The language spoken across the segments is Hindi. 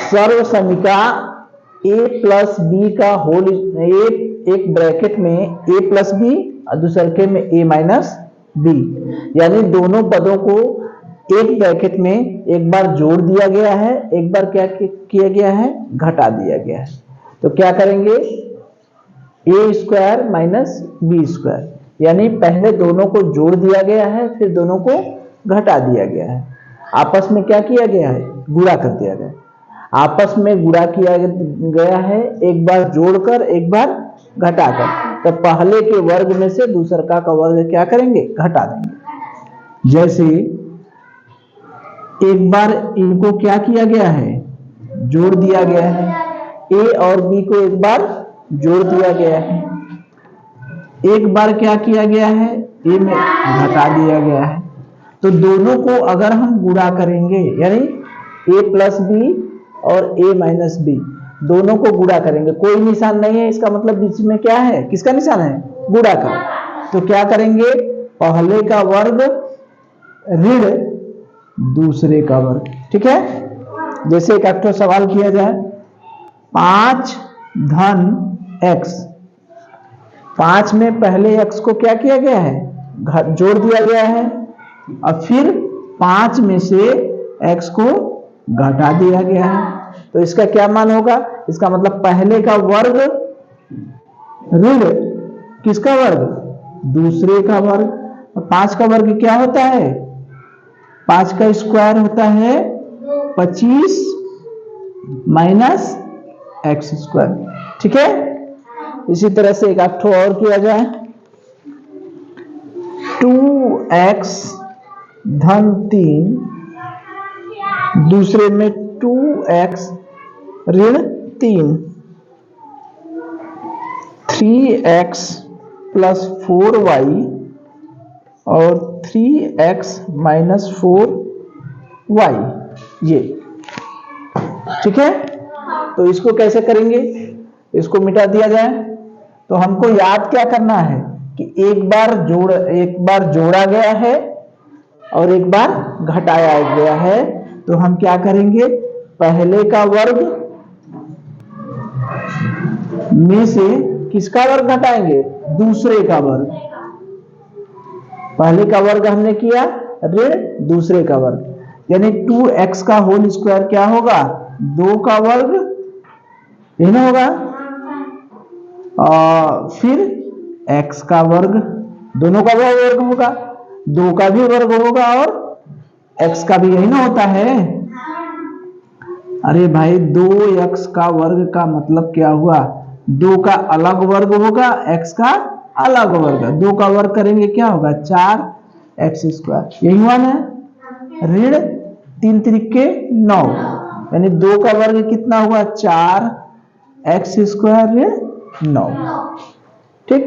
सर्व समीका a प्लस बी का होल एक ब्रैकेट में a प्लस बी और दूसरे में a माइनस बी, यानी दोनों पदों को एक ब्रैकेट में एक बार जोड़ दिया गया है, एक बार क्या किया गया है, घटा दिया गया है। तो क्या करेंगे, a square minus B square, यानी पहले दोनों को जोड़ दिया गया है, फिर दोनों को घटा दिया गया है। आपस में क्या किया गया है, गुणा कर दिया गया। आपस में गुणा किया गया है, एक बार जोड़कर एक बार घटाकर। तो पहले के वर्ग में से दूसरे का वर्ग क्या करेंगे, घटा देंगे। जैसे एक बार इनको क्या किया गया है, जोड़ दिया गया है, a और b को एक बार जोड़ दिया गया है, एक बार क्या किया गया है, a में घटा दिया गया है। तो दोनों को अगर हम गुणा करेंगे, यानी a प्लस बी और a माइनस बी दोनों को गुणा करेंगे, कोई निशान नहीं है, इसका मतलब बीच में क्या है, किसका निशान है, गुणा का। तो क्या करेंगे, पहले का वर्ग ऋण दूसरे का वर्ग। ठीक है, जैसे एक अक्टो सवाल किया जाए, 5 धन x, 5 में पहले x को क्या किया गया है, जोड़ दिया गया है, और फिर 5 में से x को घटा दिया गया है। तो इसका क्या मान होगा, इसका मतलब पहले का वर्ग ऋण किसका वर्ग, दूसरे का वर्ग। 5 का वर्ग क्या होता है, 5 का स्क्वायर होता है 25 माइनस एक्स स्क्वायर। ठीक है, इसी तरह से एक आठ और किया जाए, 2x धन 3, दूसरे में 2x ऋण 3, 3x प्लस 4y और 3x माइनस 4y, ये। ठीक है, तो इसको कैसे करेंगे, इसको मिटा दिया जाए। तो हमको याद क्या करना है कि एक बार जोड़ा गया है और एक बार घटाया गया है। तो हम क्या करेंगे, पहले का वर्ग में से किसका वर्ग घटाएंगे, दूसरे का वर्ग। पहले का वर्ग हमने किया ऋण दूसरे का वर्ग, यानी 2x का होल स्क्वायर क्या होगा, 2 का वर्ग, यही ना होगा, और फिर x का वर्ग, दोनों का वर्ग होगा, 2 का भी वर्ग होगा और x का भी, यही ना होता है। अरे भाई 2x का वर्ग का मतलब क्या हुआ, 2 का अलग वर्ग होगा, x का अलग वर्ग, 2 का वर्ग करेंगे क्या होगा, 4x स्क्वायर, यही हुआ ना। ऋण 3 त्रिके 9, यानी 2 का वर्ग कितना हुआ, 4x स्क्वायर ऋण 9। ठीक,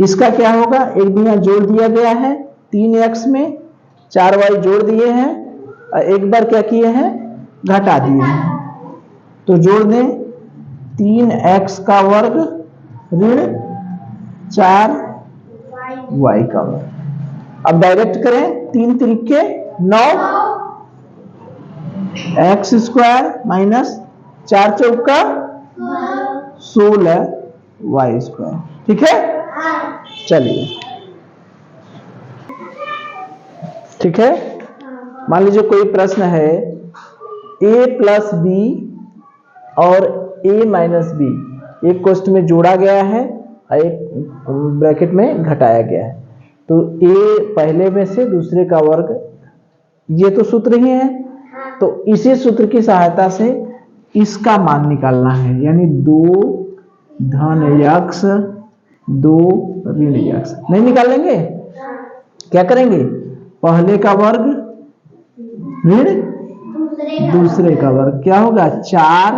इसका क्या होगा, एक भी यहां जोड़ दिया गया है, 3x में 4y जोड़ दिए हैं, और एक बार क्या किए हैं, घटा दिए हैं। तो जोड़ दें, 3x का वर्ग ऋण 4y का वर्ग। अब डायरेक्ट करें, 3 त्रिके 9, x स्क्वायर माइनस 4 चौका 16y स्क्वायर। ठीक है, चलिए, ठीक है। मान लीजिए कोई प्रश्न है, a प्लस बी और a माइनस बी एक कोष्ठ में जोड़ा गया है और एक ब्रैकेट में घटाया गया है। तो a पहले में से दूसरे का वर्ग, ये तो सूत्र ही है। तो इसी सूत्र की सहायता से इसका मान निकालना है, यानी 2 धन x 2 ऋण x। नहीं निकालेंगे, क्या करेंगे, पहले का वर्ग ऋण दूसरे का वर्ग, क्या होगा, 4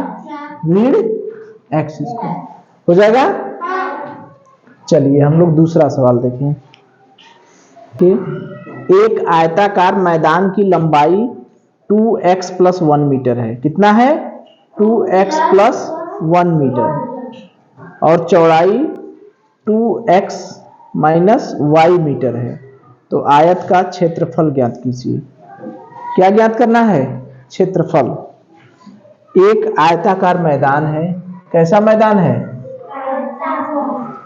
ऋण x स्क्वायर हो जाएगा। चलिए हम लोग दूसरा सवाल देखें कि एक आयताकार मैदान की लंबाई 2x प्लस 1 मीटर है। कितना है, 2x प्लस 1 मीटर, और चौड़ाई 2x माइनस y मीटर है। तो आयत का क्षेत्रफल ज्ञात कीजिए। क्या ज्ञात करना है, क्षेत्रफल। एक आयताकार मैदान है। कैसा मैदान है?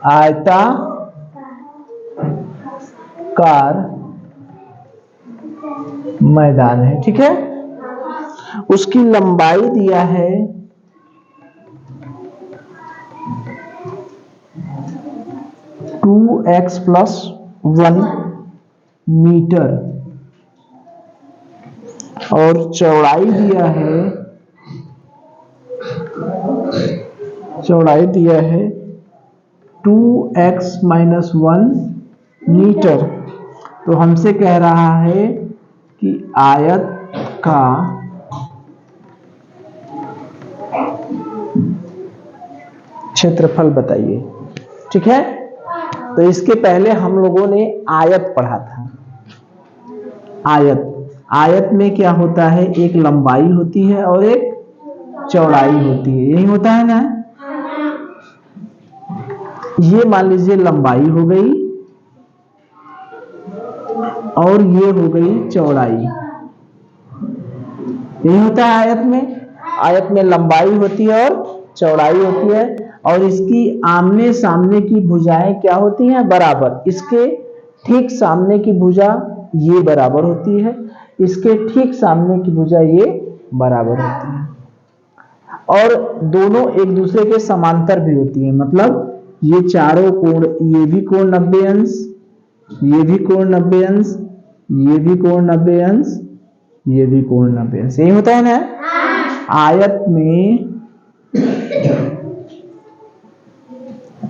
आयताकार मैदान है, ठीक है। उसकी लंबाई दिया है 2x+1 मीटर और चौड़ाई दिया है 2x-1 मीटर। तो हमसे कह रहा है कि आयत का क्षेत्रफल बताइए, ठीक है। तो इसके पहले हम लोगों ने आयत पढ़ा था। आयत में क्या होता है? एक लंबाई होती है और एक चौड़ाई होती है, यही होता है ना। ये मान लीजिए लंबाई हो गई और ये हो गई चौड़ाई, यही होता है आयत में। आयत में लंबाई होती है और चौड़ाई होती है और इसकी आमने सामने की भुजाएं क्या होती हैं? बराबर। इसके ठीक सामने की भुजा ये बराबर होती है, इसके ठीक सामने की भुजा ये बराबर होती है और दोनों एक दूसरे के समांतर भी होती है। मतलब ये चारों कोण, ये भी कोण 90 अंश, ये भी कोण 90 अंश, ये भी कोण 90 अंश, ये भी कोण 90 अंश, यही होता है ना।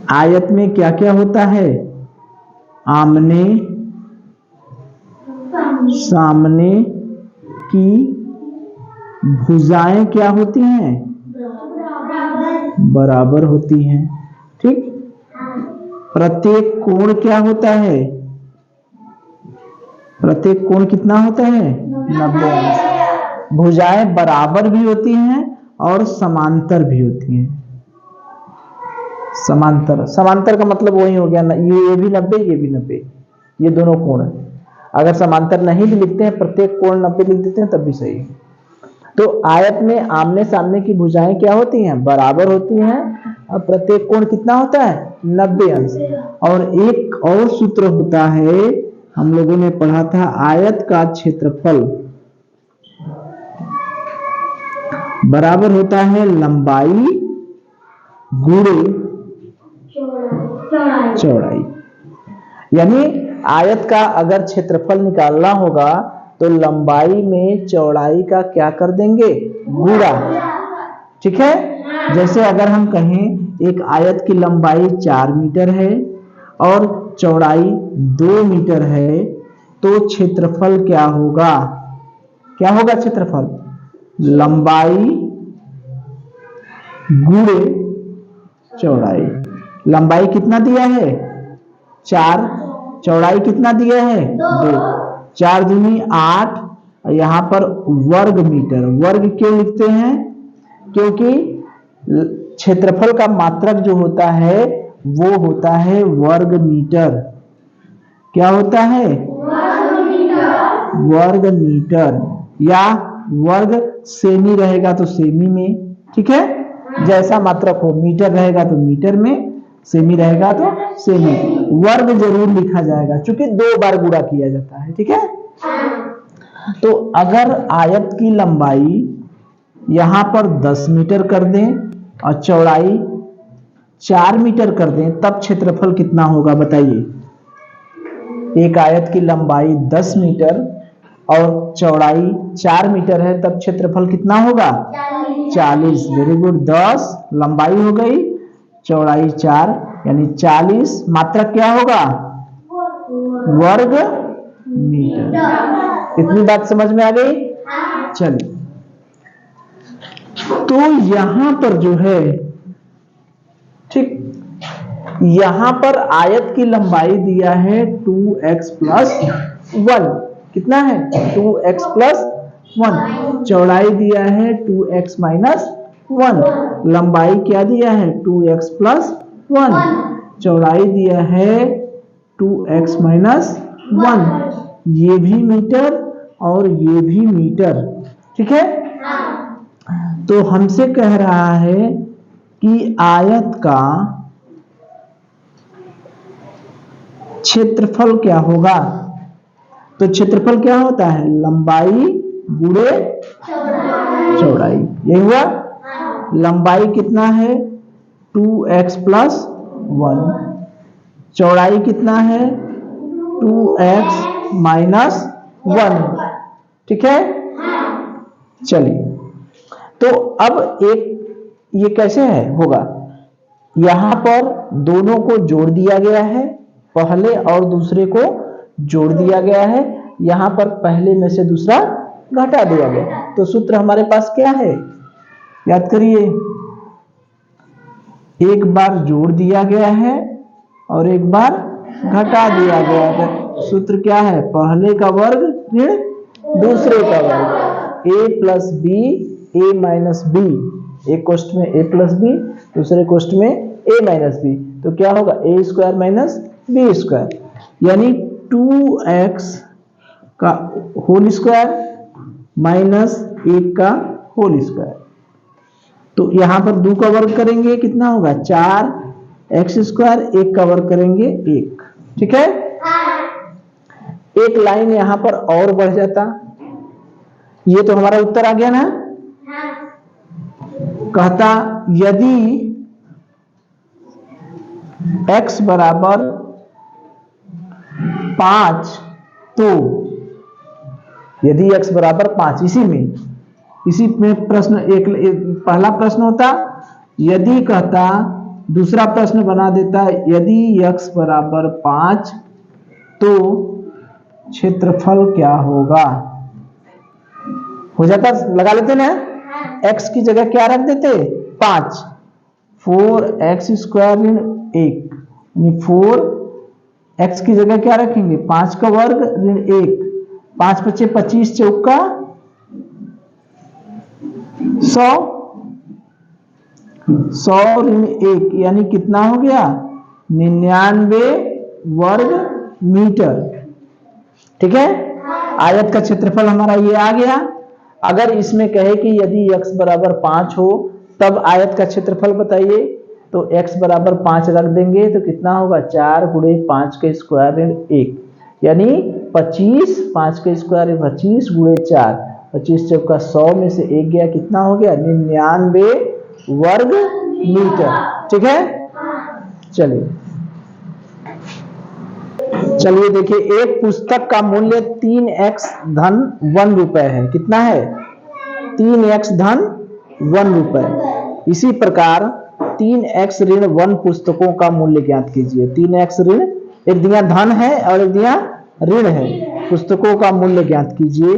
आयत में क्या क्या होता है? आमने सामने की भुजाएं क्या होती हैं? बराबर होती हैं, ठीक। प्रत्येक कोण क्या होता है? प्रत्येक कोण कितना होता है? 90 अंश। भुजाएं बराबर भी होती हैं और समांतर भी होती हैं। समांतर का मतलब वही हो गया ना, ये भी 90, ये भी 90, ये दोनों कोण है। अगर समांतर नहीं भी लिखते हैं, प्रत्येक कोण 90 लिख देते हैं तब भी सही है। तो आयत में आमने सामने की भुजाएं क्या होती हैं? बराबर होती हैं और प्रत्येक कोण कितना होता है? 90 अंश। और एक और सूत्र होता है, हम लोगों ने पढ़ा था, आयत का क्षेत्रफल बराबर होता है लंबाई गुणे चौड़ाई। यानी आयत का अगर क्षेत्रफल निकालना होगा तो लंबाई में चौड़ाई का क्या कर देंगे? गुणा, ठीक है। जैसे अगर हम कहें एक आयत की लंबाई 4 मीटर है और चौड़ाई 2 मीटर है, तो क्षेत्रफल क्या होगा? क्या होगा क्षेत्रफल? लंबाई गुणे चौड़ाई। लंबाई कितना दिया है? 4, चौड़ाई कितना दिया है? 2, 4 दूनी 8, यहां पर वर्ग मीटर। वर्ग क्यों लिखते हैं? क्योंकि क्षेत्रफल का मात्रक जो होता है वो होता है वर्ग मीटर। क्या होता है? वर्ग मीटर। या वर्ग सेमी रहेगा तो सेमी में, ठीक है। जैसा मात्रक हो, मीटर रहेगा तो मीटर में, सेमी रहेगा तो सेमी। वर्ग जरूर लिखा जाएगा क्योंकि 2 बार गुणा किया जाता है, ठीक है। तो अगर आयत की लंबाई यहां पर 10 मीटर कर दें और चौड़ाई 4 मीटर कर दें, तब क्षेत्रफल कितना होगा बताइए? एक आयत की लंबाई 10 मीटर और चौड़ाई 4 मीटर है, तब क्षेत्रफल कितना होगा? 40। Very good. 10 लंबाई हो गई, चौड़ाई 4, यानी 40। मात्रक क्या होगा? वर्ग मीटर। इतनी बात समझ में आ गई? चलिए, तो यहां पर जो है, ठीक, यहां पर आयत की लंबाई दिया है 2x+1। कितना है? 2x+1। चौड़ाई दिया है 2x-1। लंबाई क्या दिया है? 2x+1। चौड़ाई दिया है 2x-1। ये भी मीटर और ये भी मीटर, ठीक है। तो हमसे कह रहा है कि आयत का क्षेत्रफल क्या होगा। तो क्षेत्रफल क्या होता है, लंबाई गुणे चौड़ाई। यही हुआ। लंबाई कितना है 2x प्लस 1, चौड़ाई कितना है 2x माइनस 1। ठीक है। चलिए, तो अब एक ये कैसे है होगा, यहां पर दोनों को जोड़ दिया गया है, पहले और दूसरे को जोड़ दिया गया है, यहां पर पहले में से दूसरा घटा दिया गया। तो सूत्र हमारे पास क्या है, याद करिए, एक बार जोड़ दिया गया है और एक बार घटा दिया गया है। सूत्र क्या है, पहले का वर्ग ऋण दूसरे का वर्ग, a plus B A minus B, एक कोष्ठ में a प्लस बी, दूसरे कोष्ठ में a माइनस बी। तो क्या होगा a square minus B square, यानी 2x का होल स्क्वायर माइनस 1 का होल स्क्वायर। तो यहां पर 2 का वर्ग करेंगे कितना होगा 4x स्क्वायर, 1 का वर्ग करेंगे 1। ठीक है। एक लाइन यहां पर और बढ़ जाता, ये तो हमारा उत्तर आ गया ना। कहता यदि x बराबर 5, तो यदि x बराबर 5, इसी में प्रश्न एक पहला प्रश्न होता, यदि कहता दूसरा प्रश्न बना देता, यदि x बराबर 5 तो क्षेत्रफल क्या होगा। हो जाता, लगा लेते ना, x की जगह क्या रख देते 5, 4x स्क्वायर ऋण 1, 4x की जगह क्या रखेंगे 5 का वर्ग ऋण 1, 5 बचे 25 चौका 100, 100 ऋण 1 यानी कितना हो गया 99 वर्ग मीटर। ठीक है। आयत का क्षेत्रफल हमारा ये आ गया। अगर इसमें कहे कि यदि x बराबर 5 हो तब आयत का क्षेत्रफल बताइए, तो x बराबर 5 रख देंगे तो कितना होगा 4 गुणे 5 के स्क्वायर ऋण 1, यानी 25, 5 के स्क्वायर 25 गुणे 4, 25 चौका 100 में से 1 गया, कितना हो गया 99 वर्ग मीटर। ठीक है। चलिए देखिए, एक पुस्तक का मूल्य 3x धन 1 रुपए है। कितना है 3x धन 1 रुपए। इसी प्रकार 3x ऋण 1 पुस्तकों का मूल्य ज्ञात कीजिए। 3x ऋण, एक दिया धन है और एक दिया ऋण है, पुस्तकों का मूल्य ज्ञात कीजिए।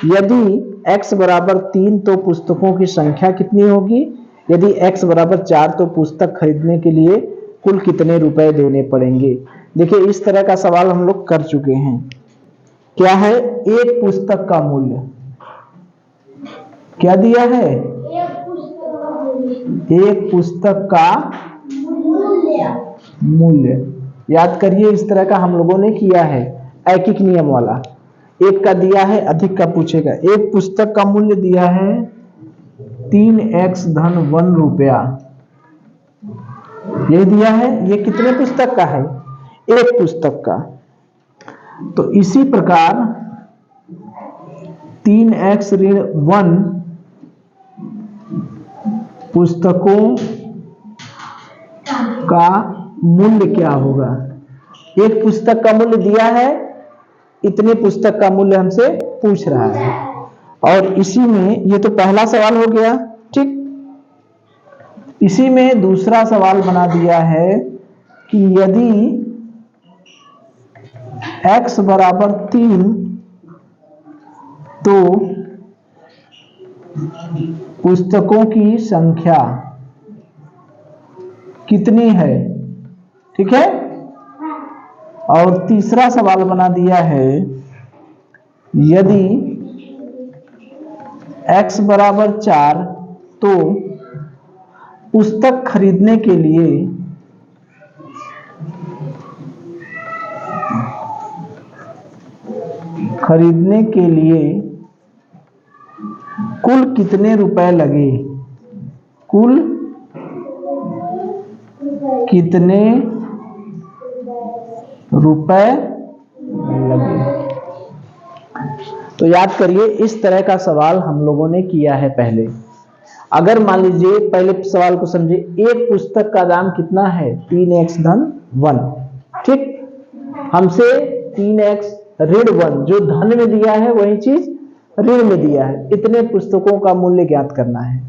यदि x बराबर 3 तो पुस्तकों की संख्या कितनी होगी, यदि x बराबर 4 तो पुस्तक खरीदने के लिए कुल कितने रुपए देने पड़ेंगे। देखिए, इस तरह का सवाल हम लोग कर चुके हैं। क्या है, एक पुस्तक का मूल्य क्या दिया है, एक पुस्तक का मूल्य। याद करिए, इस तरह का हम लोगों ने किया है ऐकिक नियम वाला। एक का दिया है, अधिक का पूछेगा। एक पुस्तक का मूल्य दिया है 3x धन 1 रुपया, ये दिया है। ये कितने पुस्तक का है, एक पुस्तक का। तो इसी प्रकार 3x ऋण 1 पुस्तकों का मूल्य क्या होगा। एक पुस्तक का मूल्य दिया है, इतने पुस्तक का मूल्य हमसे पूछ रहा है। और इसी में, ये तो पहला सवाल हो गया। ठीक, इसी में दूसरा सवाल बना दिया है कि यदि x बराबर 3 तो पुस्तकों की संख्या कितनी है। ठीक है। और तीसरा सवाल बना दिया है, यदि x बराबर 4 तो पुस्तक खरीदने के लिए कुल कितने रुपए लगे, कुल कितने रुपए लगे। तो याद करिए, इस तरह का सवाल हम लोगों ने किया है पहले। अगर मान लीजिए, पहले सवाल को समझिए, एक पुस्तक का दाम कितना है, 3x धन 1। ठीक, हमसे 3x ऋण 1 जो धन में दिया है वही चीज ऋण में दिया है, इतने पुस्तकों का मूल्य ज्ञात करना है।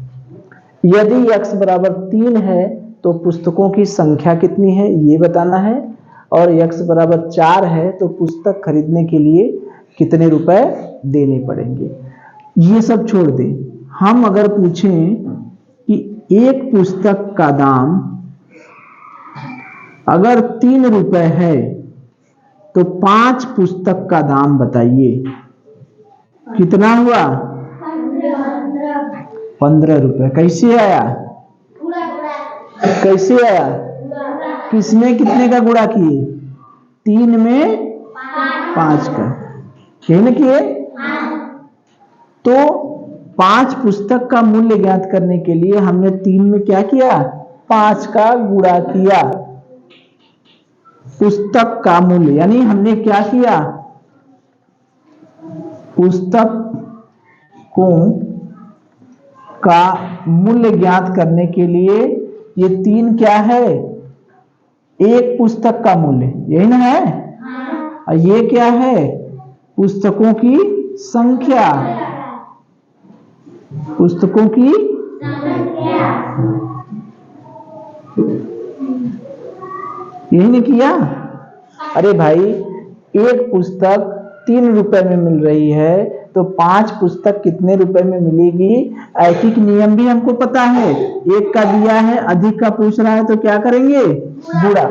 यदि x बराबर 3 है तो पुस्तकों की संख्या कितनी है ये बताना है, और x बराबर 4 है तो पुस्तक खरीदने के लिए कितने रुपए देने पड़ेंगे। ये सब छोड़ दें, हम अगर पूछें कि एक पुस्तक का दाम अगर 3 रुपए है तो 5 पुस्तक का दाम बताइए, कितना हुआ, 15 रुपए। कैसे आया, कैसे आया, किसने कितने का गुणा किए, 3 में 5 का, यही ना किए। तो 5 पुस्तक का मूल्य ज्ञात करने के लिए हमने 3 में क्या किया, 5 का गुणा किया। पुस्तक का मूल्य यानी हमने क्या किया, पुस्तकों का मूल्य ज्ञात करने के लिए ये 3 क्या है, एक पुस्तक का मूल्य, यही ना है। और ये क्या है, पुस्तकों की संख्या, पुस्तकों की यही नहीं किया। अरे भाई, एक पुस्तक 3 रुपए में मिल रही है तो 5 पुस्तक कितने रुपए में मिलेगी, ऐच्छिक नियम भी हमको पता है। एक का दिया है, अधिक का पूछ रहा है तो क्या करेंगे, गुणा।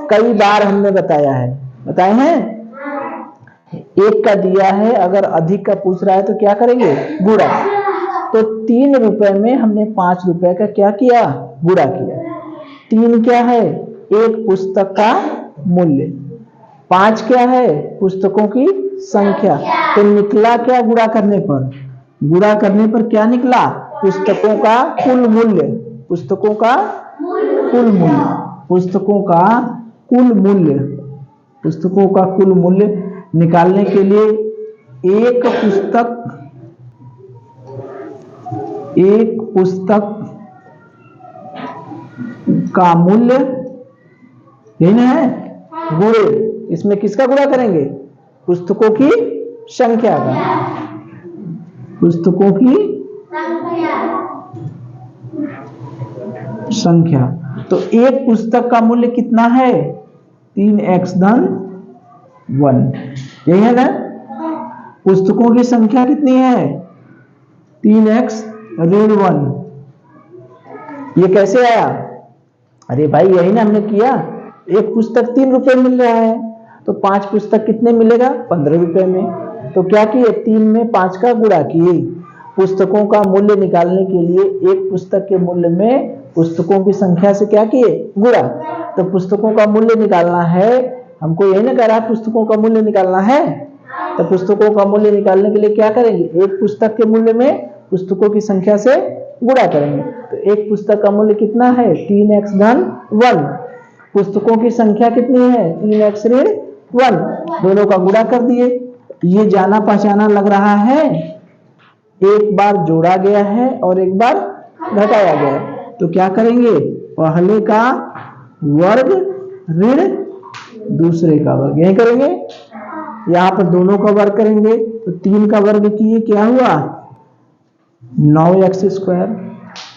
कई बार हमने बताया है, बताए हैं, एक का दिया है अगर अधिक का पूछ रहा है तो क्या करेंगे, गुणा। तो 3 रुपए में हमने 5 रुपए का क्या किया, गुणा किया। 3 क्या है, एक पुस्तक का मूल्य, 5 क्या है, पुस्तकों की संख्या। तो निकला क्या, गुणा करने पर, गुणा करने पर क्या निकला, पुस्तकों का कुल मूल्य, पुस्तकों का कुल मूल्य, पुस्तकों का कुल मूल्य, पुस्तकों का कुल मूल्य निकालने के लिए एक पुस्तक का मूल्य, यही ना है, गुणे, इसमें किसका गुणा करेंगे, पुस्तकों की संख्या का, पुस्तकों की संख्या। तो एक पुस्तक का मूल्य कितना है, 3x धन 1, यही है ना। पुस्तकों की संख्या कितनी है, 3x ऋण 1। ये कैसे आया, अरे भाई यही ना हमने किया, एक पुस्तक 3 रुपए मिल रहा है तो 5 पुस्तक कितने मिलेगा, 15 रुपए में। तो क्या किए, 3 में 5 का गुणा किए। पुस्तकों का मूल्य निकालने के लिए एक पुस्तक के मूल्य में पुस्तकों की संख्या से क्या किए, गुणा। तो पुस्तकों का मूल्य निकालना है, हमको यही ना कह रहा है पुस्तकों का मूल्य निकालना है। तो पुस्तकों का मूल्य निकालने के लिए क्या करेंगे, एक पुस्तक के मूल्य में पुस्तकों की संख्या से गुणा करेंगे। तो एक पुस्तक का मूल्य कितना है, 3x धन 1। पुस्तकों की संख्या कितनी है, 3x ऋण 1, दोनों का गुणा कर दिए। ये जाना पहचाना लग रहा है, एक बार जोड़ा गया है और एक बार घटाया गया है। तो क्या करेंगे, पहले का वर्ग ऋण दूसरे का वर्ग, यही करेंगे। यहां पर दोनों का वर्ग करेंगे तो 3 का वर्ग किए क्या हुआ, 9x स्क्वायर।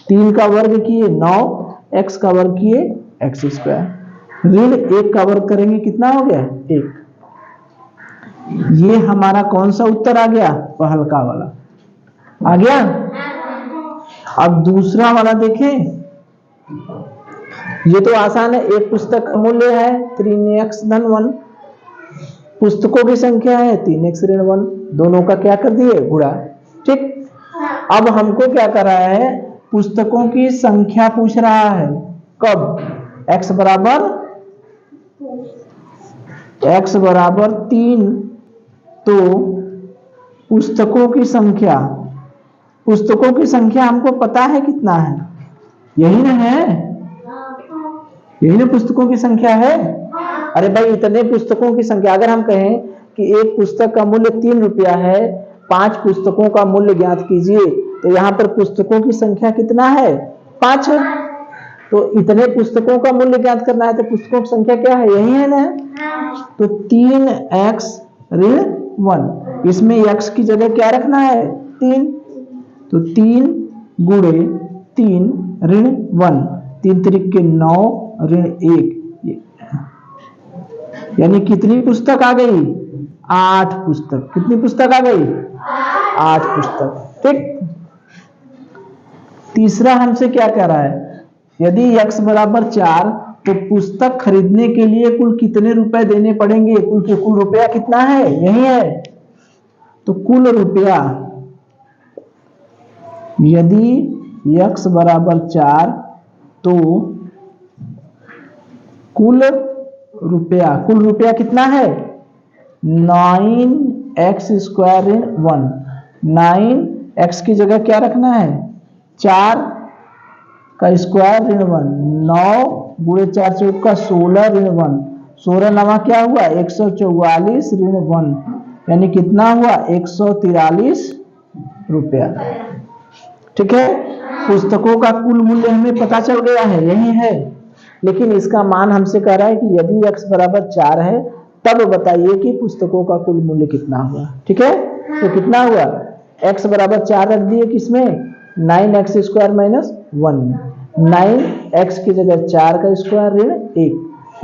3 का वर्ग किए 9, x का वर्ग किए x स्क्वायर। ऋण 1 का वर्ग करेंगे कितना हो गया, 1। ये हमारा कौन सा उत्तर आ गया, हल्का वाला आ गया। अब दूसरा वाला देखें, ये तो आसान है। एक पुस्तक का मूल्य है 3x धन 1, पुस्तकों की संख्या है 3x ऋण 1, दोनों का क्या कर दिए, गुणा। ठीक, अब हमको क्या कर रहा है, पुस्तकों की संख्या पूछ रहा है। कब, x बराबर 3, तो पुस्तकों की संख्या पुस्तकों की संख्या हमको पता है कितना है, यही ना है, यही ना पुस्तकों की संख्या है। अरे भाई इतने पुस्तकों की संख्या, अगर हम कहें कि एक पुस्तक का मूल्य 3 रुपया है, 5 पुस्तकों का मूल्य ज्ञात कीजिए, तो यहाँ पर पुस्तकों की संख्या कितना है, 5 है। तो इतने पुस्तकों का मूल्य ज्ञात करना है तो पुस्तकों की संख्या क्या है, यही है ना। तो 3x ऋण 1, इसमें x की जगह क्या रखना है, 3। तो 3 गुणे 3 ऋण 1, 3 त्रिक के 9 ऋण 1, यानी कितनी पुस्तक आ गई, 8 पुस्तक। कितनी पुस्तक आ गई, 8 पुस्तक। ठीक। तीसरा हमसे क्या कह रहा है, यदि x बराबर 4 तो पुस्तक खरीदने के लिए कुल कितने रुपए देने पड़ेंगे, कुल रुपया कितना है, यही है। तो कुल रुपया, यदि x बराबर 4 तो कुल रुपया कितना है, 9x स्क्वायर ऋण 1। 9x की जगह क्या रखना है, 4 का स्क्वायर ऋण 1, 9 गुणे 4 चौक का 16 ऋण 1, 16 नवा क्या हुआ, 144 ऋण 1, यानी कितना हुआ, 143 रुपया। ठीक है, पुस्तकों का कुल मूल्य हमें पता चल गया है, यही है। लेकिन इसका मान हमसे कह रहा है कि यदि x बराबर 4 है तब बताइए कि पुस्तकों का कुल मूल्य कितना हुआ। ठीक है, तो कितना हुआ, x बराबर 4 रख दिए किसमें, 9x स्क्वायर माइनस 1 में। 9x की जगह 4 का स्क्वायर ऋण 1,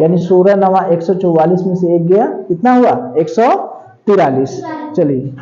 यानी 16 नवा 144 में से 1 गया, कितना हुआ, 143। चलिए